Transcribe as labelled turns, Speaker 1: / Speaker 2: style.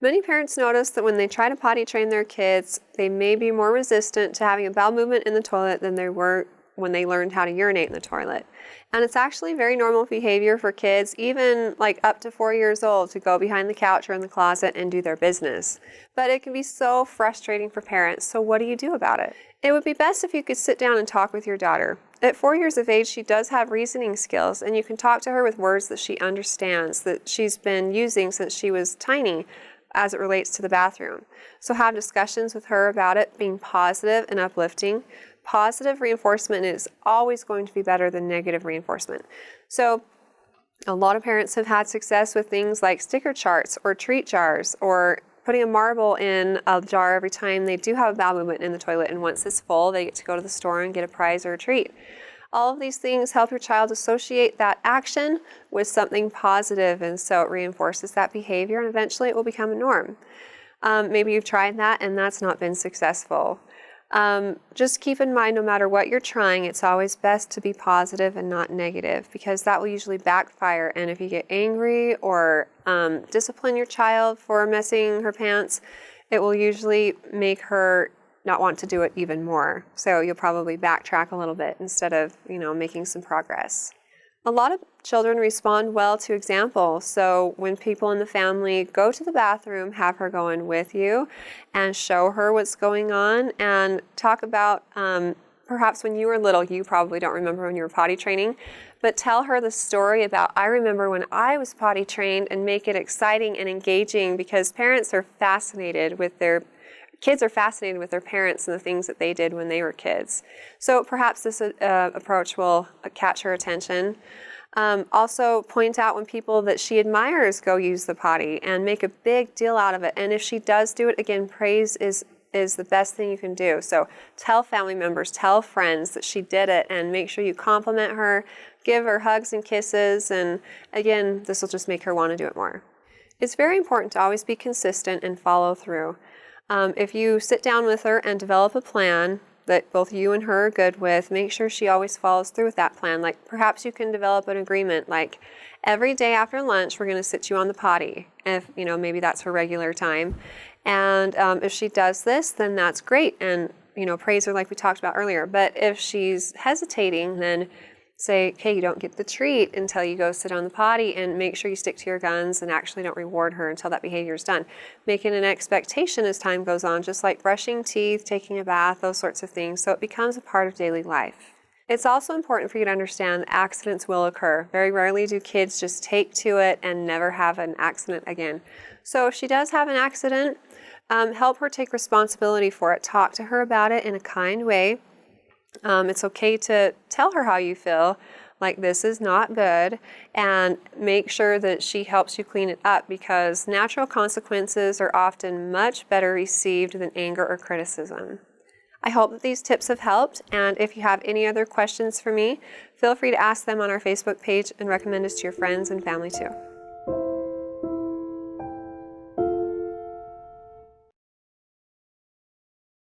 Speaker 1: Many parents notice that when they try to potty train their kids, they may be more resistant to having a bowel movement in the toilet than they were when they learned how to urinate in the toilet. And it's actually very normal behavior for kids, even like up to 4 years old, to go behind the couch or in the closet and do their business. But it can be so frustrating for parents, so what do you do about it? It would be best if you could sit down and talk with your daughter. At 4 years of age, she does have reasoning skills, and you can talk to her with words that she understands, that she's been using since she was tiny, as it relates to the bathroom. So have discussions with her about it, being positive and uplifting. Positive reinforcement is always going to be better than negative reinforcement. So a lot of parents have had success with things like sticker charts or treat jars, or putting a marble in a jar every time they do have a bowel movement in the toilet, and once it's full, they get to go to the store and get a prize or a treat. All of these things help your child associate that action with something positive, and so it reinforces that behavior, and eventually it will become a norm. Maybe you've tried that and that's not been successful. Just keep in mind, no matter what you're trying, it's always best to be positive and not negative, because that will usually backfire. And if you get angry or discipline your child for messing her pants, it will usually make her not want to do it even more. So you'll probably backtrack a little bit instead of, making some progress. A lot of children respond well to examples. So when people in the family go to the bathroom, have her go in with you and show her what's going on, and talk about perhaps when you were little, you probably don't remember when you were potty training, but tell her the story about, I remember when I was potty trained, and make it exciting and engaging, because kids are fascinated with their parents and the things that they did when they were kids. So perhaps this approach will catch her attention. Also point out when people that she admires go use the potty, and make a big deal out of it. And if she does do it, again, praise is the best thing you can do. So tell family members, tell friends that she did it, and make sure you compliment her, give her hugs and kisses, and again, this will just make her want to do it more. It's very important to always be consistent and follow through. If you sit down with her and develop a plan that both you and her are good with, make sure she always follows through with that plan. Like perhaps you can develop an agreement, like every day after lunch we're going to sit you on the potty, if maybe that's her regular time. And if she does this, then that's great, and praise her like we talked about earlier. But if she's hesitating, then say, okay, you don't get the treat until you go sit on the potty, and make sure you stick to your guns and actually don't reward her until that behavior is done. Make it an expectation as time goes on, just like brushing teeth, taking a bath, those sorts of things, so it becomes a part of daily life. It's also important for you to understand that accidents will occur. Very rarely do kids just take to it and never have an accident again. So if she does have an accident, help her take responsibility for it. Talk to her about it in a kind way. It's okay to tell her how you feel, like this is not good, and make sure that she helps you clean it up, because natural consequences are often much better received than anger or criticism. I hope that these tips have helped, and if you have any other questions for me, feel free to ask them on our Facebook page, and recommend us to your friends and family too.